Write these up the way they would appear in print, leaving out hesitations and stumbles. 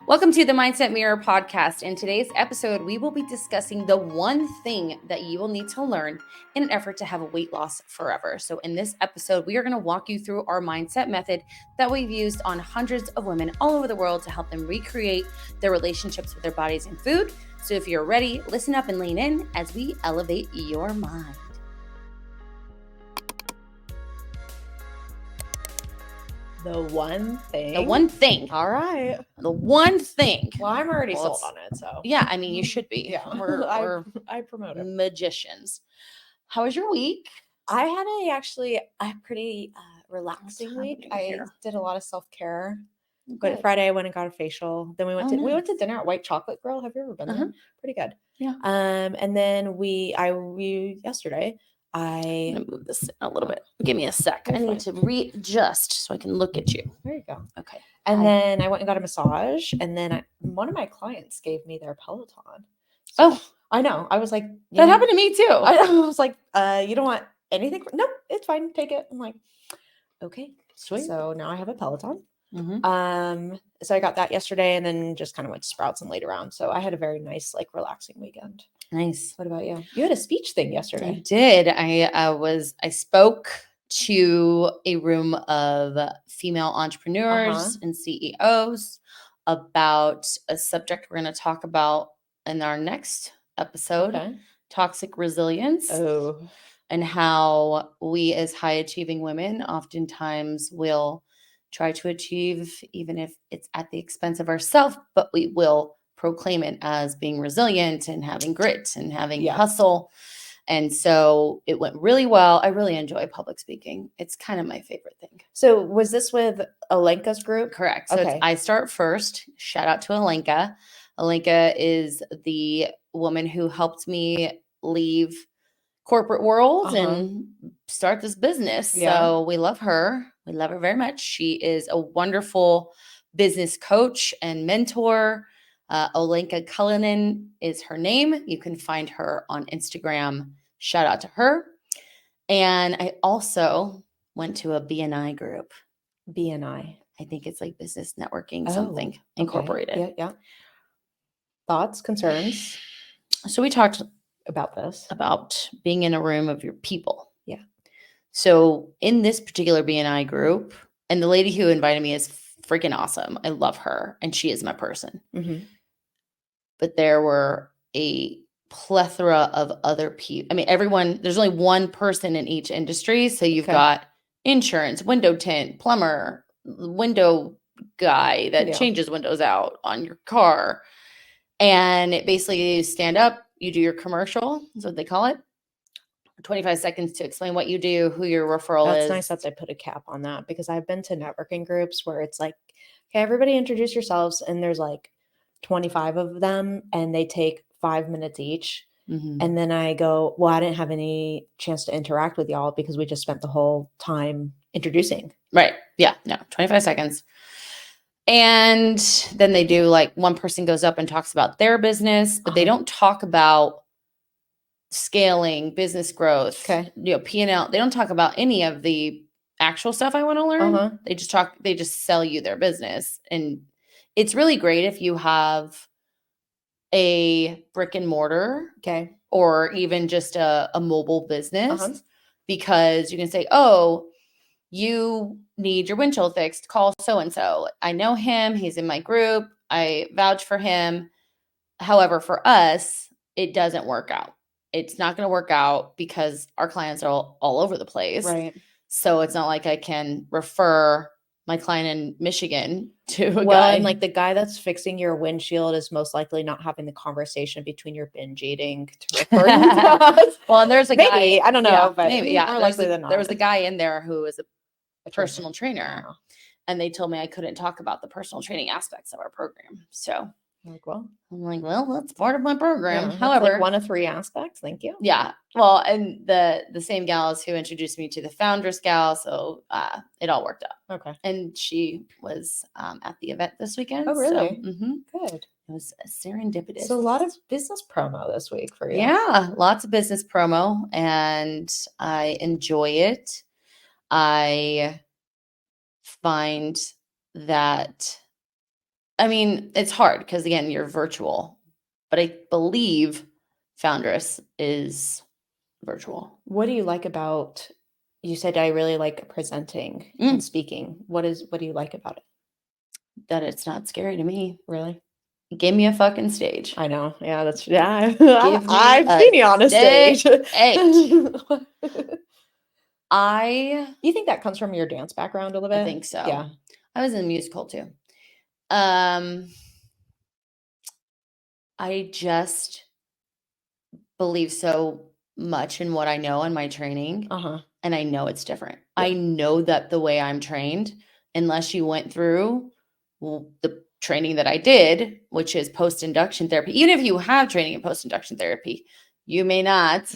Welcome to the Mindset Mirror podcast. In today's episode, we will be discussing the one thing that you will need to learn in an effort to have a weight loss forever. So in this episode, we are going to walk you through our mindset method that we've used on hundreds of women all over the world to help them recreate their relationships with their bodies and food. So if you're ready, listen up and lean in as we elevate your mind. The one thing. The one thing. All right. The one thing. Well, I'm already sold on it, so. Yeah, I mean, you should be. Yeah. We're I promote it. magicians. How was your week? I had a pretty relaxing week. I did a lot of self-care. But Friday I went and got a facial. Then we went to dinner at White Chocolate Grill. Have you ever been there? Pretty good. Yeah. And then yesterday I'm gonna move this a little bit. Give me a sec. I need to readjust so I can look at you. There you go. Okay. And then I went and got a massage. And then one of my clients gave me their Peloton. Oh, I know. I was like, that happened to me too. I was like, you don't want anything? Nope, it's fine. Take it. I'm like, okay, Sweet. So now I have a Peloton. Mm-hmm. So I got that yesterday and then just kind of went to Sprouts and laid around. So I had a very nice, relaxing weekend. Nice. What about you? You had a speech thing I yesterday. did. I spoke to a room of female entrepreneurs and CEOs about a subject we're going to talk about in our next episode, toxic resilience. Oh. And how we as high achieving women oftentimes will try to achieve, even if it's at the expense of ourselves, but we will proclaim it as being resilient and having grit and having hustle. And so it went really well. I really enjoy public speaking. It's kind of my favorite thing. So was this with Alenka's group? Correct. So I start first. Shout out to Alenka. Alenka is the woman who helped me leave corporate world and start this business. So we love her. We love her very much. She is a wonderful business coach and mentor. Olenka Cullinan is her name. You can find her on Instagram. Shout out to her. And I also went to a BNI group. BNI. I think it's like business networking, something incorporated. Yeah. Thoughts, concerns? So we talked about being in a room of your people. Yeah. So in this particular BNI group, and the lady who invited me is freaking awesome. I love her, and she is my person. Mm-hmm. But there were a plethora of other people. I mean, everyone, there's only one person in each industry. So you've got insurance, window tint, plumber, window guy that changes windows out on your car. And it basically you stand up, you do your commercial, is what they call it. 25 seconds to explain what you do, who your referral is. That's nice that they put a cap on that, because I've been to networking groups where it's like, okay, everybody introduce yourselves. And there's 25 of them and they take 5 minutes each. Mm-hmm. And then I go, well, I didn't have any chance to interact with y'all because we just spent the whole time introducing. Right. Yeah. No, 25 seconds. And then they do one person goes up and talks about their business, but they don't talk about scaling, business growth, P&L. They don't talk about any of the actual stuff I want to learn. They just sell you their business. And it's really great if you have a brick and mortar, or even just a mobile business, because you can say, oh, you need your windshield fixed, call so-and-so. I know him. He's in my group. I vouch for him. However, for us, it doesn't work out. It's not going to work out because our clients are all over the place. Right. So it's not like I can refer my client in Michigan to a guy. And the guy that's fixing your windshield is most likely not having the conversation between your binge eating to refer you to us. Well, and there's a guy. I don't know, but maybe, more likely than not. There was a guy in there who was a personal trainer, and they told me I couldn't talk about the personal training aspects of our program. So I'm well, that's part of my program. Yeah, however, 1 of 3 aspects. Thank you. Yeah. Well, and the same gals who introduced me to the foundress gal. So it all worked out. Okay. And she was at the event this weekend. Oh, really? So, Good. It was serendipitous. So a lot of business promo this week for you. Yeah. Lots of business promo, and I enjoy it. I find that I mean, it's hard because again, you're virtual, but I believe Foundress is virtual. What do you like about, you said I really like presenting and speaking. What do you like about it? That it's not scary to me. Really? Give me a fucking stage. I know. Yeah, that's, yeah. Give me I've seen you on a stage. You think that comes from your dance background a little bit? I think so. Yeah. I was in musical too. I just believe so much in what I know in my training. And I know it's different. Yeah. I know that the way I'm trained, unless you went through the training that I did, which is post-induction therapy, even if you have training in post-induction therapy, you may not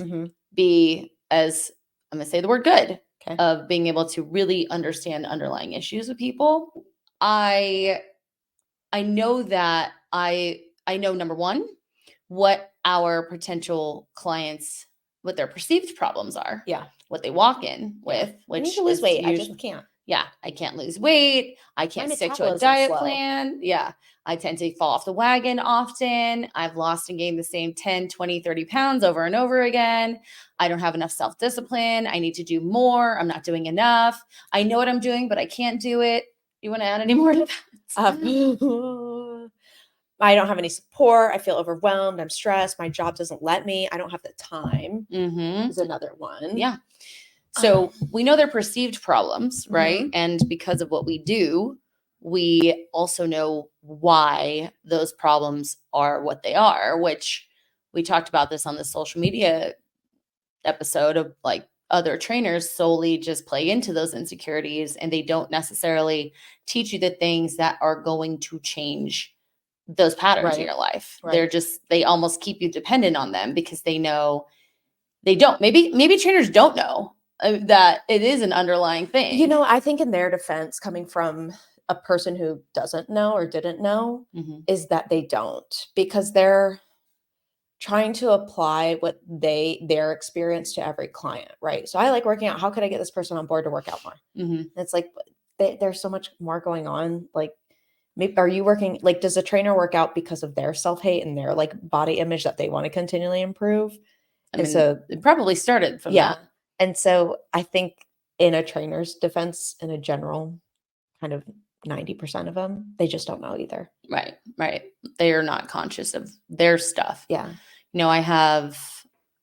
be as, I'm going to say the word good, of being able to really understand underlying issues with people. I know that I know, number one, what our potential clients, what their perceived problems are. Yeah. What they walk in with, which I need to lose weight. I just can't. Yeah. I can't lose weight. I can't stick to a diet plan. Yeah. I tend to fall off the wagon often. I've lost and gained the same 10, 20, 30 pounds over and over again. I don't have enough self-discipline. I need to do more. I'm not doing enough. I know what I'm doing, but I can't do it. You want to add any more to that? I don't have any support. I feel overwhelmed. I'm stressed. My job doesn't let me. I don't have the time. Is another one. Yeah. So we know they're perceived problems, right? And because of what we do, we also know why those problems are what they are, which we talked about this on the social media episode of like other trainers solely just play into those insecurities and they don't necessarily teach you the things that are going to change those patterns in your life. Right. They almost keep you dependent on them because they know they don't. Maybe trainers don't know that it is an underlying thing. You know, I think in their defense, coming from a person who doesn't know or didn't know, is that they don't, because they're trying to apply what their experience to every client, right? So I like working out. How could I get this person on board to work out more? It's like there's so much more going on. Like, maybe, are you working, like, does a trainer work out because of their self-hate and their like body image that they want to continually improve? And so it probably started from that. And so I think in a trainer's defense, in a general, kind of 90% of them, they just don't know either. Right. They are not conscious of their stuff. Yeah. You know,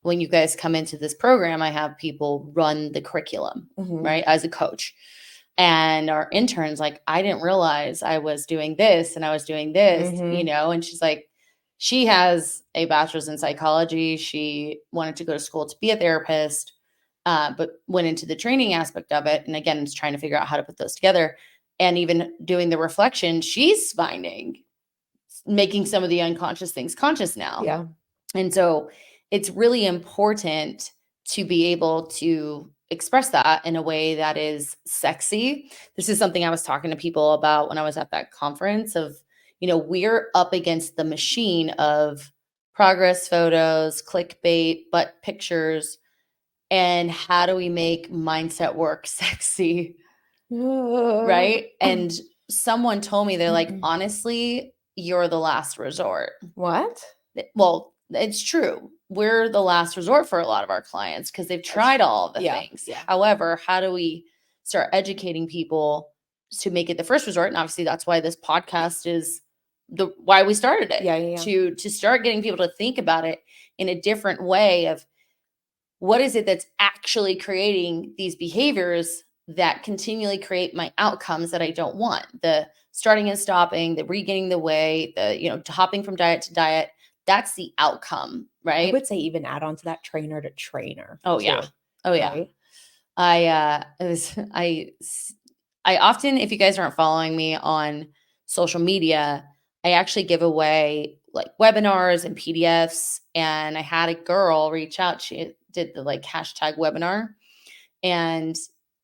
when you guys come into this program, I have people run the curriculum, right, as a coach. And our intern's like, I didn't realize I was doing this and I was doing this, you know, and she's like, she has a bachelor's in psychology. She wanted to go to school to be a therapist, but went into the training aspect of it. And again, is trying to figure out how to put those together. And even doing the reflection, she's making some of the unconscious things conscious now. Yeah. And so it's really important to be able to express that in a way that is sexy. This is something I was talking to people about when I was at that conference of, you know, we're up against the machine of progress photos, clickbait, butt pictures, and how do we make mindset work sexy? Right? And someone told me, they're like, honestly, you're the last resort. What? Well, it's true. We're the last resort for a lot of our clients because they've tried all the things. Yeah. However, how do we start educating people to make it the first resort? And obviously that's why this podcast is why we started it. Yeah. To start getting people to think about it in a different way of what is it that's actually creating these behaviors that continually create my outcomes that I don't want. The starting and stopping, the regaining the weight, the, you know, hopping from diet to diet. That's the outcome, right? I would say even add on to that trainer to trainer. Oh, too, yeah. Oh, yeah. Right? I often, if you guys aren't following me on social media, I actually give away like webinars and PDFs. And I had a girl reach out. She did the like hashtag webinar and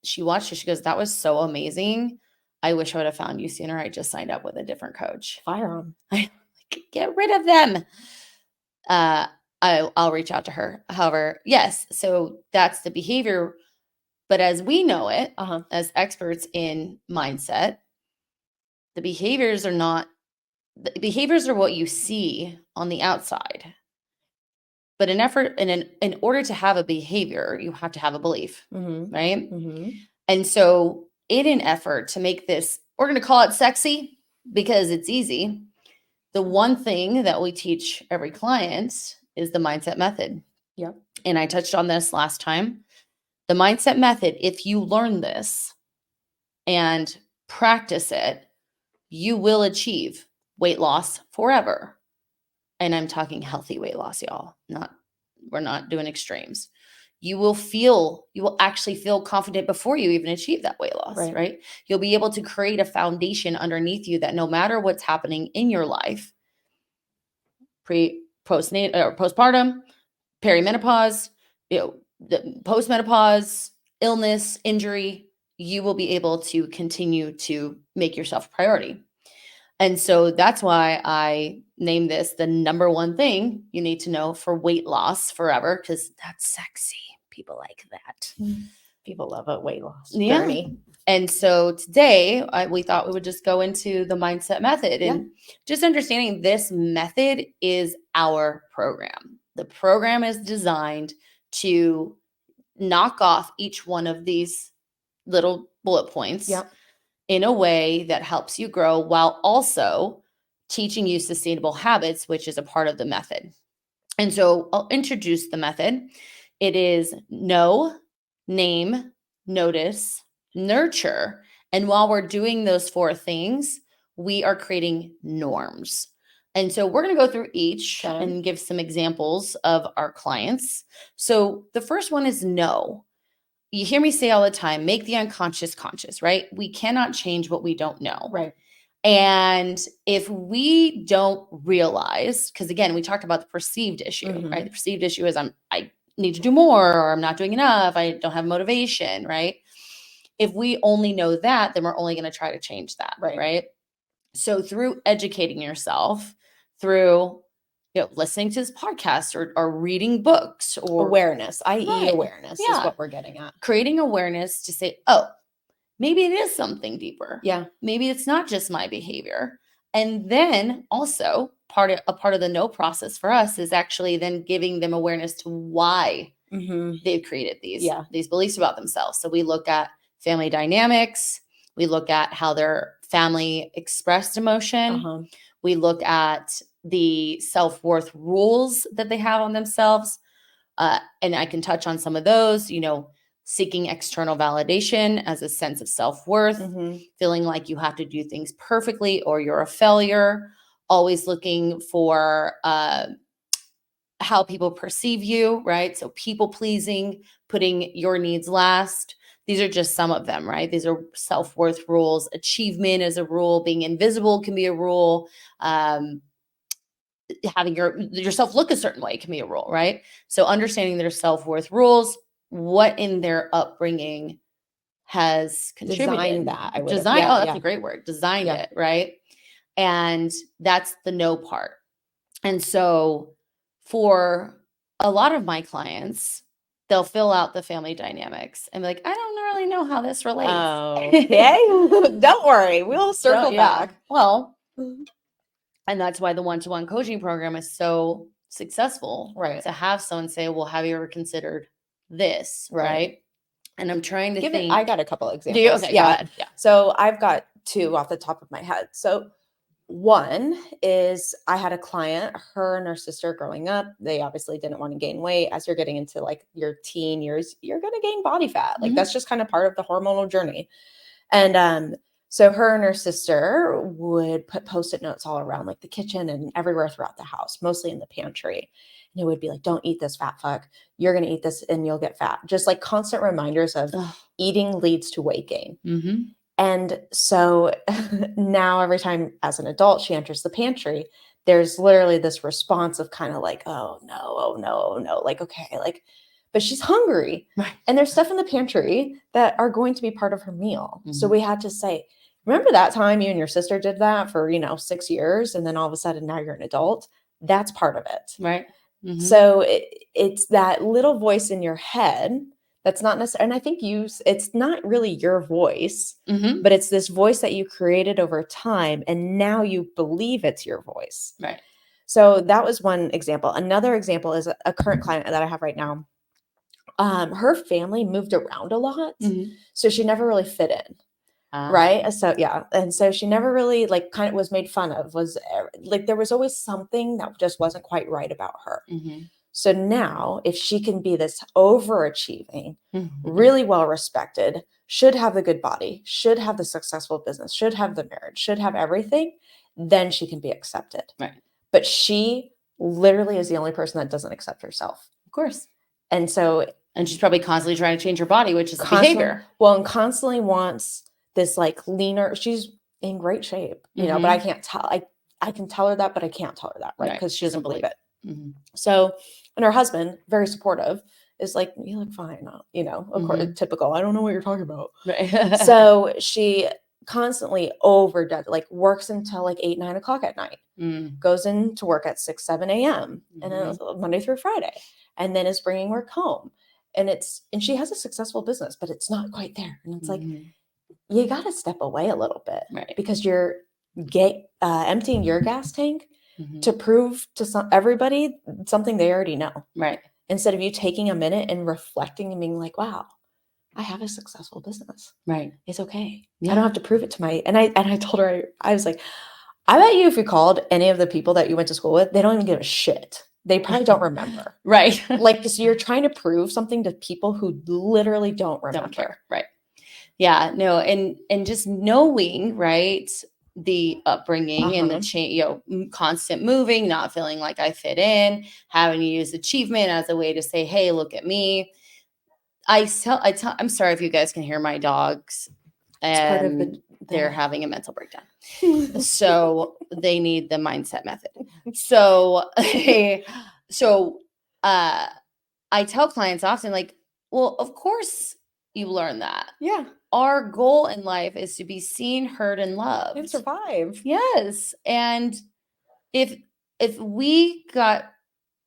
she watched it. She goes, that was so amazing. I wish I would have found you sooner. I just signed up with a different coach. Fire them. Get rid of them. I'll reach out to her. However, yes. So that's the behavior. But as we know it, as experts in mindset, the behaviors are not the behaviors are what you see on the outside. But in order to have a behavior, you have to have a belief, right? And so in an effort to make this, we're going to call it sexy because it's easy. The one thing that we teach every client is the mindset method. Yep. And I touched on this last time. The mindset method, if you learn this and practice it, you will achieve weight loss forever. And I'm talking healthy weight loss, y'all. We're not doing extremes. You will actually feel confident before you even achieve that weight loss, right? You'll be able to create a foundation underneath you that no matter what's happening in your life, postpartum, perimenopause, the postmenopause, illness, injury, you will be able to continue to make yourself a priority. And so that's why I named this the number one thing you need to know for weight loss forever, because that's sexy. People like that. People love a weight loss journey. And so today we thought we would just go into the mindset method and just understanding this method is our program. The program is designed to knock off each one of these little bullet points in a way that helps you grow while also teaching you sustainable habits, which is a part of the method. And so I'll introduce the method. It is know, name, notice, nurture. And while we're doing those 4 things, we are creating norms. And so we're going to go through each and give some examples of our clients. So the first one is know. You hear me say all the time, make the unconscious conscious, right? We cannot change what we don't know. Right. And if we don't realize, because again, we talked about the perceived issue, right? The perceived issue is I need to do more, or I'm not doing enough. I don't have motivation, right? If we only know that, then we're only going to try to change that, right? So through educating yourself, through listening to this podcast or reading books or awareness, i.e. awareness is what we're getting at. Creating awareness to say, oh, maybe it is something deeper. Yeah. Maybe it's not just my behavior. And then also a part of the know process for us is actually then giving them awareness to why they've created these beliefs about themselves. So we look at family dynamics. We look at how their family expressed emotion. We look at the self-worth rules that they have on themselves. And I can touch on some of those, seeking external validation as a sense of self-worth, feeling like you have to do things perfectly or you're a failure, always looking for how people perceive you, right? So people pleasing, putting your needs last. These are just some of them, right? These are self-worth rules. Achievement is a rule. Being invisible can be a rule. Having yourself look a certain way can be a rule, right? So understanding their self-worth rules, what in their upbringing has contributed. Designed that. That's a great word. Designed it, right? And that's the know part. And so for a lot of my clients, they'll fill out the family dynamics and be like, I don't really know how this relates. Okay. Don't worry. We'll circle back. Well, and that's why the one-to-one coaching program is so successful, right? To have someone say, well, have you ever considered this, right? And I'm trying to think. I got a couple examples. Okay, go ahead. Yeah. So I've got 2 off the top of my head. So one is I had a client, her and her sister growing up, they obviously didn't want to gain weight. As you're getting into like your teen years, you're going to gain body fat. Like that's just kind of part of the hormonal journey. And so her and her sister would put Post-it notes all around like the kitchen and everywhere throughout the house, mostly in the pantry. And it would be like, don't eat this, fat fuck. You're going to eat this and you'll get fat. Just like constant reminders of eating leads to weight gain. And so now every time as an adult, she enters the pantry, there's literally this response of kind of like, oh no. Like, okay, like, but she's hungry. Right. And there's stuff in the pantry that are going to be part of her meal. So we had to say, remember that time you and your sister did that for, 6 years. And then all of a sudden now you're an adult. That's part of it. Right. So it's that little voice in your head That's not necessary. And I think it's not really your voice, Mm-hmm. but it's this voice that you created over time. And now you believe it's your voice. Right. So that was one example. Another example is a current client that I have right now. Her family moved around a lot. Mm-hmm. So she never really fit in. Right. So yeah. And so she never really like kind of was made fun of, was like there was always something that just wasn't quite right about her. Mm-hmm. So now if she can be this overachieving, Mm-hmm. really well respected, should have the good body, should have the successful business, should have the marriage, should have everything, then she can be accepted. Right. But she literally is the only person that doesn't accept herself. Of course. And so And she's probably constantly trying to change her body, which is behavior. Well, and constantly wants this like leaner, she's in great shape, you know, but I can't tell, I can tell her that, but I can't tell her that, right? Because she doesn't believe it. Mm-hmm. So, and her husband, very supportive, is like, you look fine, you know, of course, typical. I don't know what you're talking about. Right. So she constantly overdoes, like works until like 8, 9 o'clock at night, goes into work at 6, 7 a.m. And then it's Monday through Friday, and then is bringing work home. And she has a successful business, but it's not quite there. And it's like, you got to step away a little bit, right? Because you're emptying your gas tank to prove to everybody something they already know, right? Instead of you taking a minute and reflecting and being like, wow, I have a successful business, right? It's okay. Yeah. I don't have to prove it to and I told her, I was like, I bet you if you called any of the people that you went to school with, they don't even give a shit. They probably don't remember. Right. Like, so you're trying to prove something to people who literally don't remember. Don't care. Right. Yeah, no. And just knowing, right, the upbringing and the change, you know, constant moving, not feeling like I fit in, having to use achievement as a way to say, hey, look at me. I'm sorry if you guys can hear my dogs. It's part of they're having a mental breakdown. So they need the mindset method. So, I tell clients often, like, well, of course you learn that. Yeah. Our goal in life is to be seen, heard, and loved. And survive. Yes. And if we got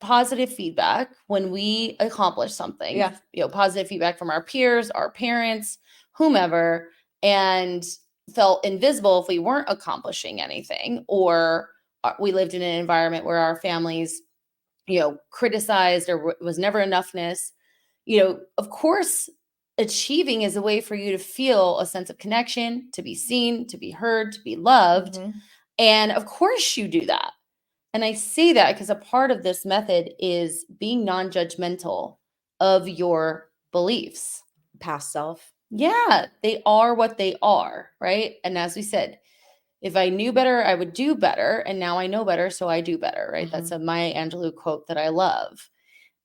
positive feedback when we accomplish something, you know, positive feedback from our peers, our parents, whomever, and felt invisible if we weren't accomplishing anything, or we lived in an environment where our families, you know, criticized or was never enoughness, you know, of course, achieving is a way for you to feel a sense of connection, to be seen, to be heard, to be loved. And of course you do that. And I say that because a part of this method is being non-judgmental of your beliefs. Past self. Yeah, they are what they are, right? And as we said, if I knew better, I would do better. And now I know better, so I do better, right? That's a Maya Angelou quote that I love.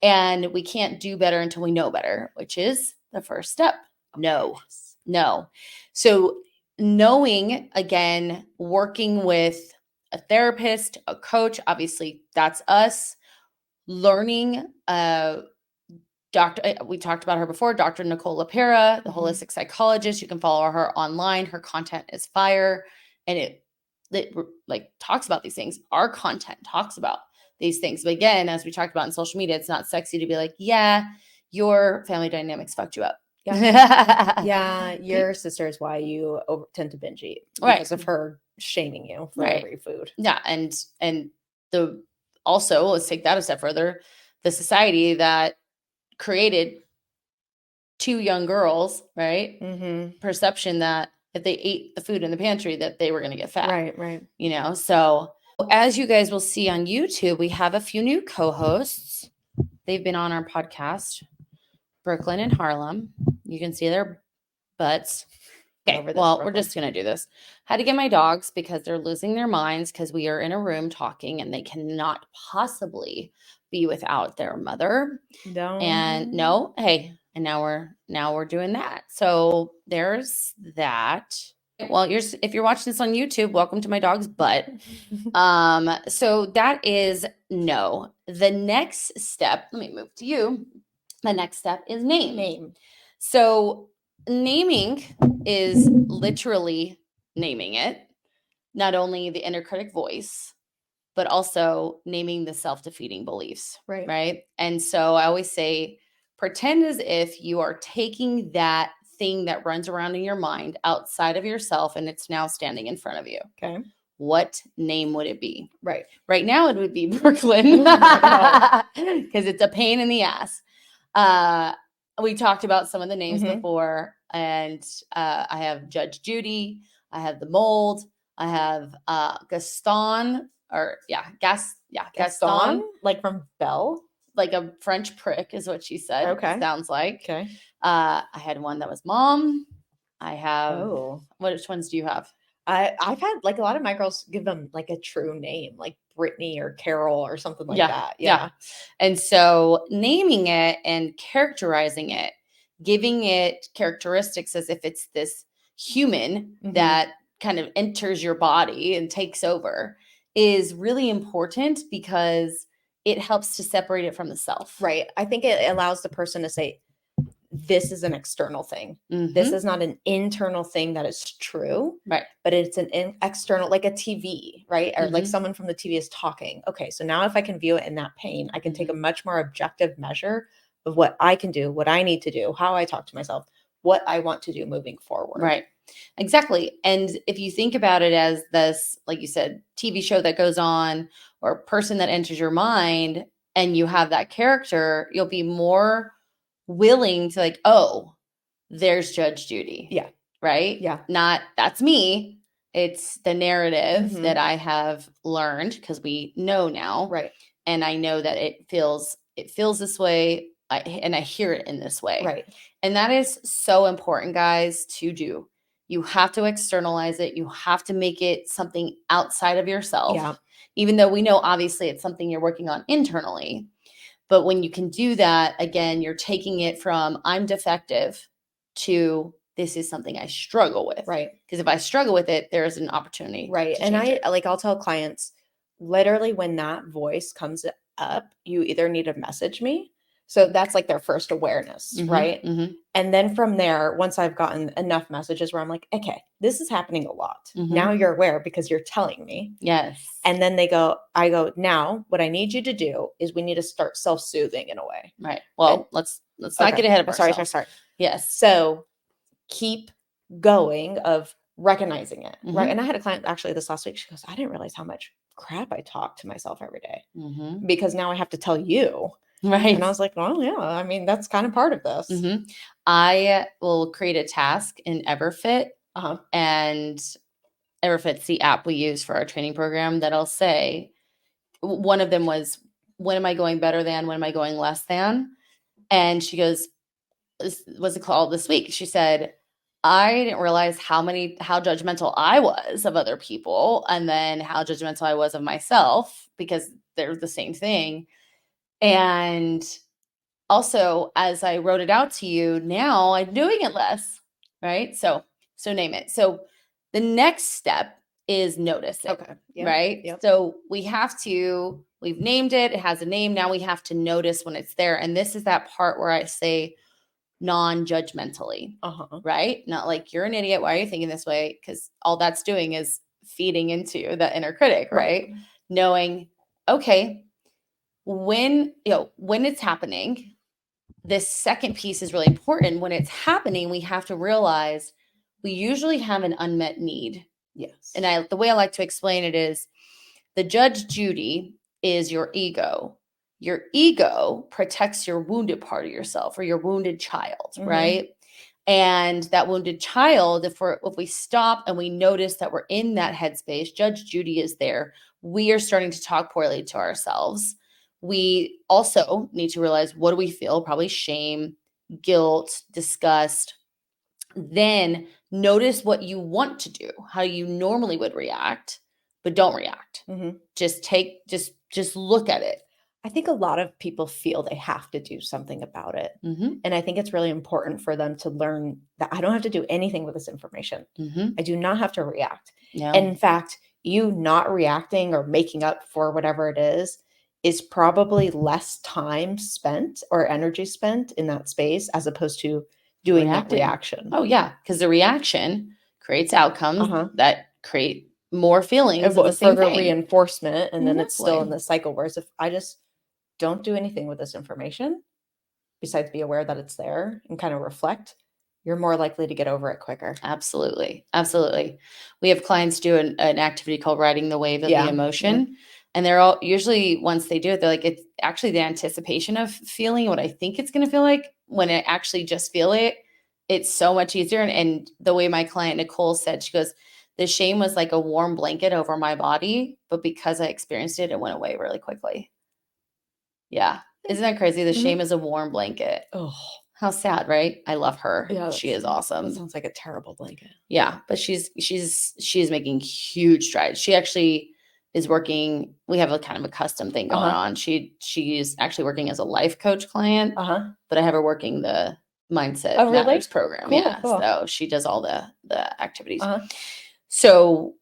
And we can't do better until we know better, which is the first step. No. So knowing, again, working with a therapist, a coach, obviously that's us. Learning, we talked about her before, Dr. Nicole LaPera, the holistic psychologist. You can follow her online. Her content is fire. And it like talks about these things. Our content talks about these things. But again, as we talked about in social media, it's not sexy to be like, yeah, your family dynamics fucked you up. Yeah, your sister is why you tend to binge eat because of her shaming you for every food. Yeah, and also, let's take that a step further. The society that created 2 young girls, right? Perception that if they ate the food in the pantry, that they were going to get fat. Right. You know, so as you guys will see on YouTube, we have a few new co-hosts. They've been on our podcast, Brooklyn and Harlem. You can see their butts. Okay, well, we're just going to do this. Had to get my dogs because they're losing their minds because we are in a room talking and they cannot possibly be without their mother. No. And no, hey, and now we're doing that. So there's that. Well, if you're watching this on YouTube, welcome to my dog's butt. So that is no. The next step, let me move to you. The next step is name. So naming is literally naming it, not only the inner critic voice, but also naming the self-defeating beliefs. Right. And so I always say pretend as if you are taking that thing that runs around in your mind outside of yourself and it's now standing in front of you. Okay. What name would it be? Right. Right now it would be Brooklyn because it's a pain in the ass. We talked about some of the names before, and I have Judge Judy, I have the mold, I have Gaston, Gaston, like from Belle, like a French prick is what she said. Okay. Sounds like. Okay. I had one that was Mom. I have. Oh. Which ones do you have? I've had like a lot of my girls give them like a true name, like Brittany or Carol or something like that. Yeah. And so naming it and characterizing it, giving it characteristics as if it's this human that kind of enters your body and takes over is really important because it helps to separate it from the self. Right. I think it allows the person to say, this is an external thing. This is not an internal thing that is true. Right. But it's an external, like a TV, right? Or like someone from the TV is talking. Okay. So now if I can view it in that pain, I can take a much more objective measure of what I can do, what I need to do, how I talk to myself, what I want to do moving forward. Right. Exactly. And if you think about it as this, like you said, TV show that goes on or person that enters your mind and you have that character, you'll be more willing to like, oh, there's Judge Judy. Yeah. Right? Yeah. Not that's me. It's the narrative that I have learned because we know now. Right. And I know that it feels this way. And I hear it in this way. Right. And that is so important, guys, to do. You have to externalize it. You have to make it something outside of yourself. Yeah. Even though we know, obviously, it's something you're working on internally. But when you can do that, again, you're taking it from I'm defective to this is something I struggle with. Right. Because if I struggle with it, there is an opportunity. Right. And I'll tell clients, literally when that voice comes up, you either need to message me. So that's like their first awareness, right? And then from there, once I've gotten enough messages where I'm like, okay, this is happening a lot. Now you're aware because you're telling me. Yes. And then I go, now what I need you to do is we need to start self-soothing in a way. Right. Well, let's not get ahead of ourselves. Sorry. Yes. So keep going of recognizing it. Right. And I had a client actually this last week. She goes, I didn't realize how much crap I talk to myself every day because now I have to tell you. Right. And I was like, well, yeah, I mean, that's kind of part of this. I will create a task in Everfit. And Everfit's the app we use for our training program that'll say, one of them was, when am I going better than? When am I going less than? And she goes, what's it called this week? She said, I didn't realize how judgmental I was of other people. And then how judgmental I was of myself because they're the same thing. And also, as I wrote it out to you, now I'm doing it less, right? So name it. So the next step is notice it, Okay. Yep. Right? Yep. So we've named it. It has a name. Now we have to notice when it's there. And this is that part where I say non-judgmentally, right? Not like you're an idiot. Why are you thinking this way? Because all that's doing is feeding into the inner critic, right? Knowing, okay, when it's happening, this second piece is really important. When it's happening, we have to realize we usually have an unmet need. Yes. And the way I like to explain it is the Judge Judy is your ego. Your ego protects your wounded part of yourself or your wounded child, right? And that wounded child, if we stop and we notice that we're in that headspace, Judge Judy is there. We are starting to talk poorly to ourselves. We also need to realize, what do we feel? Probably shame, guilt, disgust. Then notice what you want to do, how you normally would react, but don't react. Just look at it. I think a lot of people feel they have to do something about it. And I think it's really important for them to learn that I don't have to do anything with this information. I do not have to react. No. And in fact, you not reacting or making up for whatever it is probably less time spent or energy spent in that space as opposed to doing that reaction. Oh, yeah. Because the reaction creates outcomes that create more feelings of the same further thing. Reinforcement. And then it's still in the cycle. Whereas if I just don't do anything with this information, besides be aware that it's there and kind of reflect, you're more likely to get over it quicker. Absolutely. Absolutely. We have clients do an activity called riding the wave of Yeah. the emotion. And they're all usually, once they do it, they're like, it's actually the anticipation of feeling what I think it's going to feel like. When I actually just feel it, it's so much easier. And the way my client Nicole said, she goes, the shame was like a warm blanket over my body, but because I experienced it, it went away really quickly. Yeah. Isn't that crazy? The shame is a warm blanket. Oh, how sad, right? I love her. yeah, She is awesome. That sounds like a terrible blanket. Yeah, but she's making huge strides. She actually is working. We have a kind of a custom thing going on. She's actually working as a life coach client, but I have her working the Mindset Matters program. Cool. So she does all the activities. So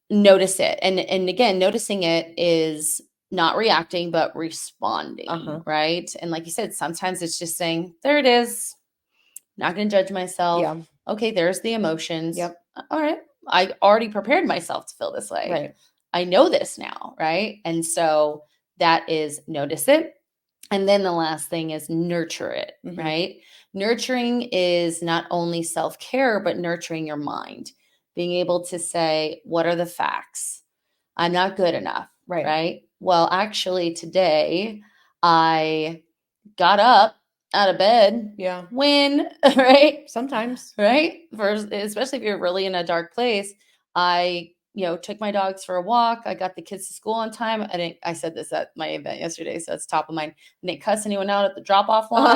notice it, and again, noticing it is not reacting, but responding, right? And like you said, sometimes it's just saying, there it is. Not going to judge myself. Yeah. Okay, there's the emotions. Yep. All right. I already prepared myself to feel this way. Right. I know this now, right? And so that is notice it. And then the last thing is nurture it, right? Nurturing is not only self-care, but nurturing your mind. Being able to say, what are the facts? I'm not good enough, right? Well, actually today I got up out of bed. Yeah. When, right? Sometimes. Right? Especially if you're really in a dark place. I, took my dogs for a walk. I got the kids to school on time. I said this at my event yesterday, so it's top of mind. I didn't cuss anyone out at the drop-off line.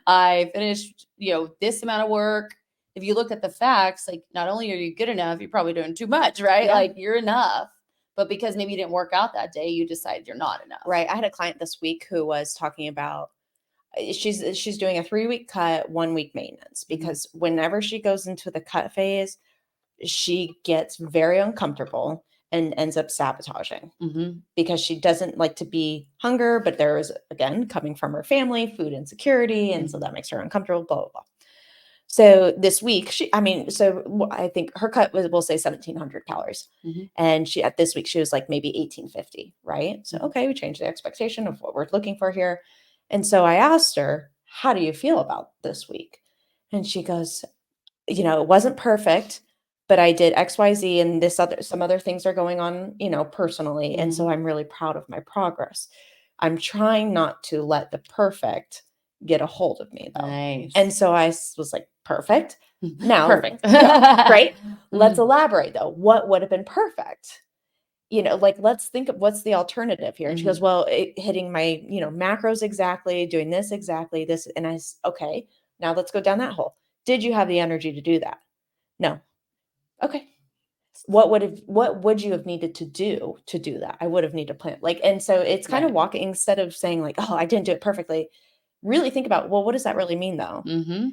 I finished, this amount of work. If you look at the facts, like not only are you good enough, you're probably doing too much, right? Yeah. Like you're enough. But because maybe you didn't work out that day, you decided you're not enough. Right. I had a client this week who was talking about she's doing a 3-week cut, 1-week maintenance, because whenever she goes into the cut phase, she gets very uncomfortable and ends up sabotaging because she doesn't like to be hunger, but there is, again, coming from her family, food insecurity. And so that makes her uncomfortable, blah, blah, blah. So this week, I think her cut was, we'll say 1,700 calories. And at this week, she was like maybe 1,850, right? So, okay, we changed the expectation of what we're looking for here. And so I asked her, how do you feel about this week? And she goes, it wasn't perfect, but I did X, Y, Z, and some other things are going on, personally. And so I'm really proud of my progress. I'm trying not to let the perfect get a hold of me, though. Nice. And so I was like, perfect. Now, perfect. Right? Let's elaborate, though. What would have been perfect? Let's think of what's the alternative here. And she goes, well, hitting my, macros exactly, doing this exactly, this. And okay, now let's go down that hole. Did you have the energy to do that? No. Okay. What would you have needed to do that? I would have needed to plan. And so it's kind of walking, instead of saying like, oh, I didn't do it perfectly. Really think about, well, what does that really mean though?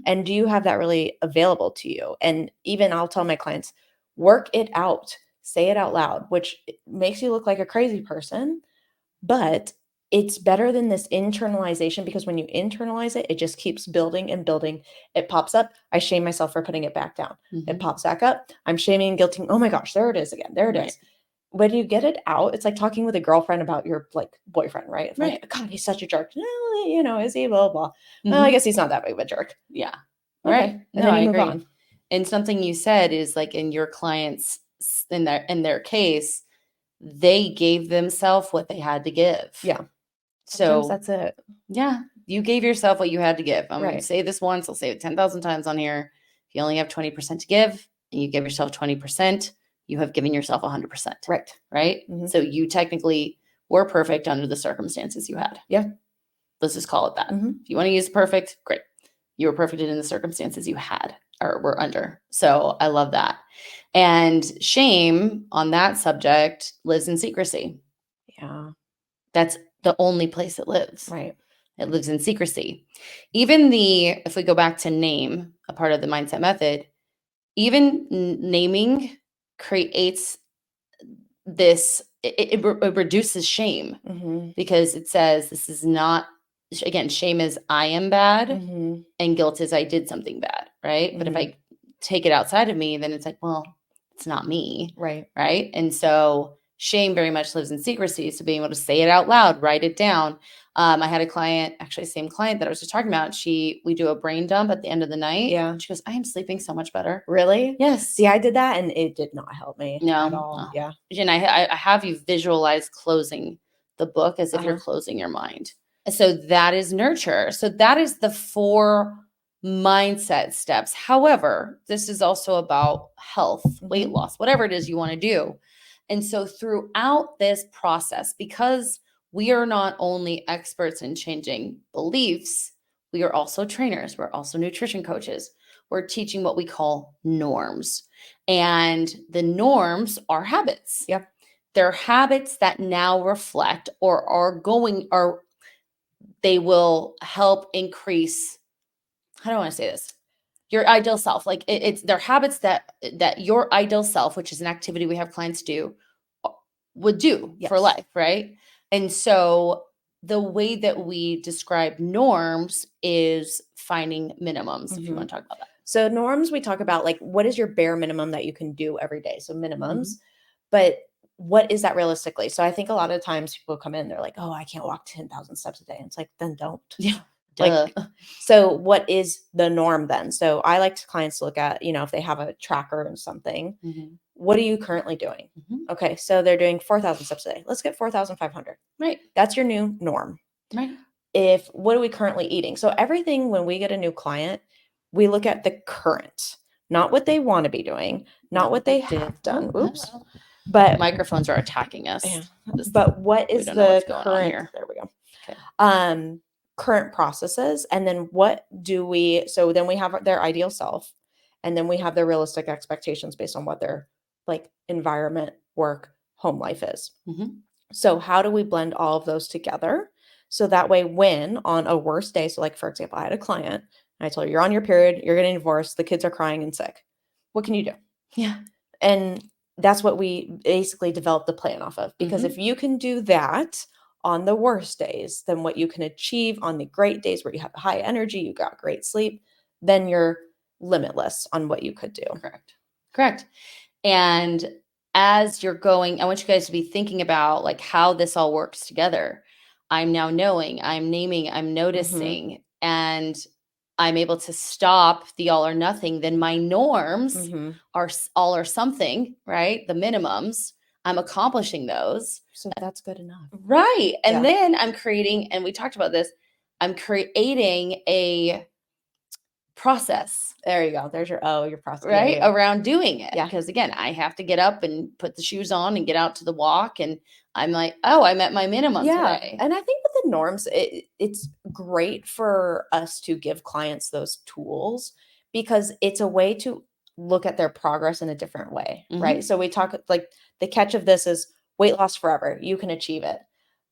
And do you have that really available to you? And even I'll tell my clients, work it out, say it out loud, which makes you look like a crazy person, but it's better than this internalization, because when you internalize it, it just keeps building and building. It pops up. I shame myself for putting it back down. It pops back up. I'm shaming and guilting. Oh my gosh, there it is again. There it is. When you get it out, it's like talking with a girlfriend about your boyfriend, right? It's like, God, he's such a jerk. Is he? Blah, blah. Well, I guess he's not that big of a jerk. Yeah. Okay. Right. And then you move on. And something you said is like in your clients, in their case, they gave themselves what they had to give. Yeah. So that's it. Yeah. You gave yourself what you had to give. I'm going to say this once. I'll say it 10,000 times on here. If you only have 20% to give and you give yourself 20%, you have given yourself 100%. Right. Right. So you technically were perfect under the circumstances you had. Yeah. Let's just call it that. If you want to use perfect, great. You were perfect in the circumstances you had or were under. So I love that. And shame on that subject lives in secrecy. Yeah. That's the only place it lives. Right. It lives in secrecy. Even if we go back to name, a part of the mindset method, even naming creates this, it reduces shame because it says this is not, again, shame is I am bad and guilt is I did something bad, right? But if I take it outside of me, then it's like, well, it's not me. Right. Right. And so shame very much lives in secrecy. So being able to say it out loud, write it down. I had a client, actually same client that I was just talking about. We do a brain dump at the end of the night. Yeah. She goes, I am sleeping so much better. Really? Yes. See, I did that and it did not help me at all. No. Yeah. And I have you visualize closing the book as if you're closing your mind. So that is nurture. So that is the 4 mindset steps. However, this is also about health, weight loss, whatever it is you want to do. And so throughout this process, because we are not only experts in changing beliefs, we are also trainers. We're also nutrition coaches. We're teaching what we call norms. And the norms are habits. Yep. They're habits that now reflect they will help increase, how do I want to say this? Your ideal self. Like they're habits that your ideal self, which is an activity we have clients do, would do for life, right? And so the way that we describe norms is finding minimums, if you want to talk about that. So norms, we talk about like, what is your bare minimum that you can do every day? So minimums, but what is that realistically? So I think a lot of times people come in, they're like, oh, I can't walk 10,000 steps a day. And it's like, then don't. Yeah. Like, so what is the norm then? So I like clients to look at, if they have a tracker and something, what are you currently doing? Okay. So they're doing 4,000 steps a day. Let's get 4,500. Right. That's your new norm. Right. What are we currently eating? So everything, when we get a new client, we look at the current, not what they want to be doing, not what they have done. Oops. But microphones are attacking us. Yeah. But what is the current here? There we go. Okay. Current processes, and then so then we have their ideal self, and then we have their realistic expectations based on what their like environment, work, home life is. So how do we blend all of those together? So that way, when on a worst day, so like for example, I had a client and I told her, you're on your period, you're getting divorced, the kids are crying and sick. What can you do? Yeah. And that's what we basically developed the plan off of. Because if you can do that on the worst days, then what you can achieve on the great days where you have high energy, you got great sleep, then you're limitless on what you could do. Correct. And as you're going, I want you guys to be thinking about like how this all works together. I'm now knowing, I'm naming, I'm noticing, and I'm able to stop the all or nothing. Then my norms are all or something, right? The minimums, I'm accomplishing those. So that's good enough. Right. And then I'm creating, and we talked about this, I'm creating a process. There you go. There's your process. Right. Around doing it. Yeah. Because again, I have to get up and put the shoes on and get out to the walk. And I'm like, oh, I met my minimum today. And I think with the norms, it's great for us to give clients those tools because it's a way to look at their progress in a different way. Right. So we talk like the catch of this is weight loss forever. You can achieve it.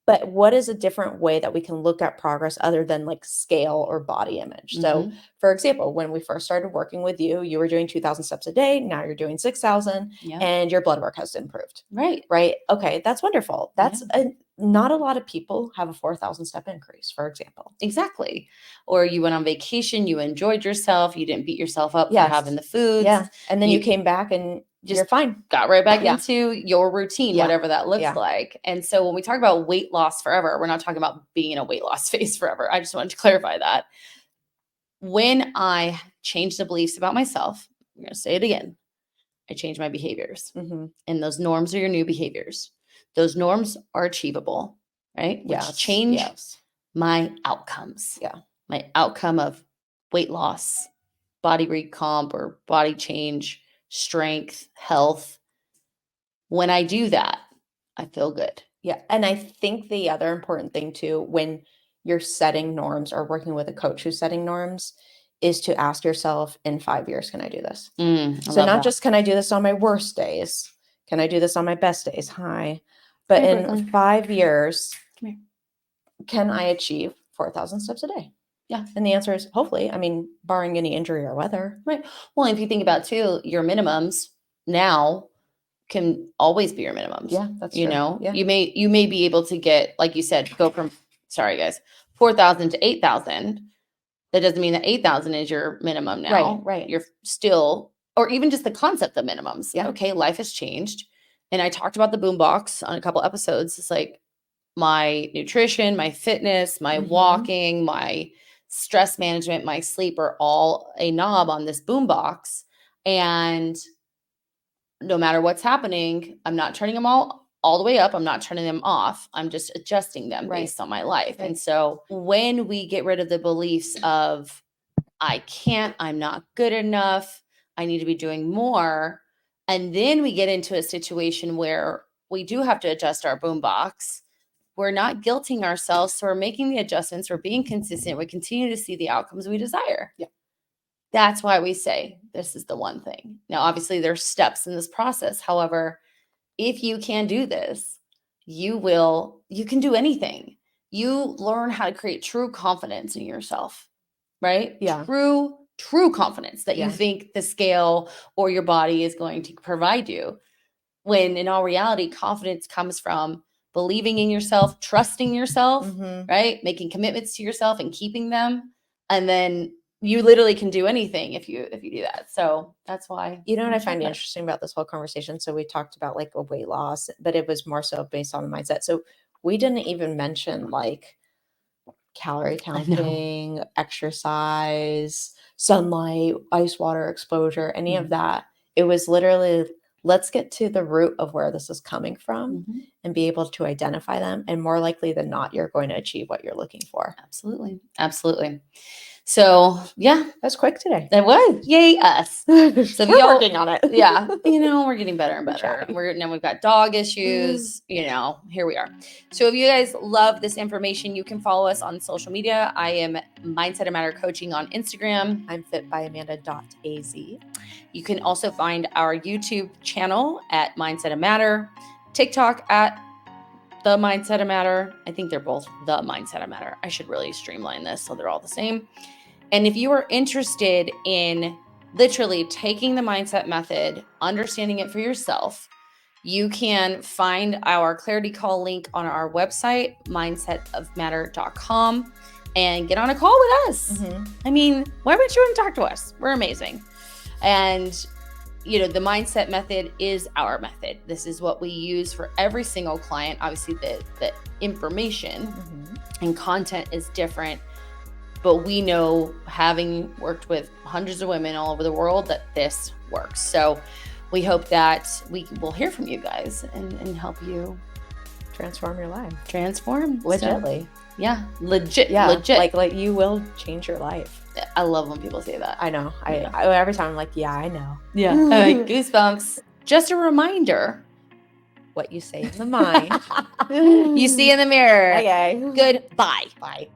But what is a different way that we can look at progress other than like scale or body image? So, for example, when we first started working with you, you were doing 2,000 steps a day. Now you're doing 6,000 and your blood work has improved. Right. Right. Okay. That's wonderful. That's not a lot of people have a 4,000 step increase, for example. Exactly. Or you went on vacation, you enjoyed yourself, you didn't beat yourself up for having the foods. Yeah. And then you came back and you're fine. Got right back into your routine, whatever that looks like. And so when we talk about weight loss forever, we're not talking about being in a weight loss phase forever. I just wanted to clarify that. When I changed the beliefs about myself, I'm going to say it again, I changed my behaviors. And those norms are your new behaviors. Those norms are achievable, right? Which change my outcomes. My outcome of weight loss, body recomp or body change, strength, health. When I do that, I feel good. Yeah. And I think the other important thing too, when you're setting norms or working with a coach who's setting norms, is to ask yourself, in 5 years, can I do this? So not just, can I do this on my worst days? Can I do this on my best days? But in 5 years, can I achieve 4,000 steps a day? Yeah. And the answer is hopefully, I mean, barring any injury or weather. Right. Well, if you think about too, your minimums now can always be your minimums. Yeah, that's true. Yeah. You may be able to get, like you said, go from 4,000 to 8,000. That doesn't mean that 8,000 is your minimum now. Right. You're still, or even just the concept of minimums. Yeah. Okay. Life has changed. And I talked about the boombox on a couple episodes. It's like my nutrition, my fitness, my walking, my stress management, my sleep are all a knob on this boombox. And no matter what's happening, I'm not turning them all the way up. I'm not turning them off. I'm just adjusting them based on my life. And so when we get rid of the beliefs of I can't, I'm not good enough, I need to be doing more, and then we get into a situation where we do have to adjust our boombox, we're not guilting ourselves. So we're making the adjustments. We're being consistent. We continue to see the outcomes we desire. Yeah. That's why we say this is the one thing. Now, obviously, there's steps in this process. However, if you can do this, you can do anything. You learn how to create true confidence in yourself, right? Yeah. True confidence that you think the scale or your body is going to provide you. When in all reality, confidence comes from believing in yourself, trusting yourself, right? Making commitments to yourself and keeping them. And then you literally can do anything if you do that. So that's why. You know what I find interesting about this whole conversation? So we talked about like a weight loss, but it was more so based on the mindset. So we didn't even mention like calorie counting, exercise, sunlight, ice water exposure, any of that. It was literally, let's get to the root of where this is coming from and be able to identify them. And more likely than not, you're going to achieve what you're looking for. Absolutely. Absolutely. So yeah, that's quick today. It was. Yay us. So we're working on it. Yeah. We're getting better and better. Now we've got dog issues, here we are. So if you guys love this information, you can follow us on social media. I am Mindset of Matter Coaching on Instagram. I'm fitbyamanda.az. You can also find our YouTube channel at Mindset of Matter, TikTok at The Mindset of Matter. I think they're both The Mindset of Matter. I should really streamline this so they're all the same. And if you are interested in literally taking the mindset method, understanding it for yourself, you can find our clarity call link on our website, mindsetofmatter.com, and get on a call with us. I mean, why would you want to talk to us? We're amazing. And, the mindset method is our method. This is what we use for every single client. Obviously, the information and content is different. But we know, having worked with hundreds of women all over the world, that this works. So we hope that we will hear from you guys and help you transform your life. Transform. Legitly. Yeah. Legit. Yeah. Legit. Like you will change your life. I love when people say that. I know. I every time I'm like, yeah, I know. Yeah. Like, goosebumps. Just a reminder. What you say in the mind. You see in the mirror. Okay. Goodbye. Bye.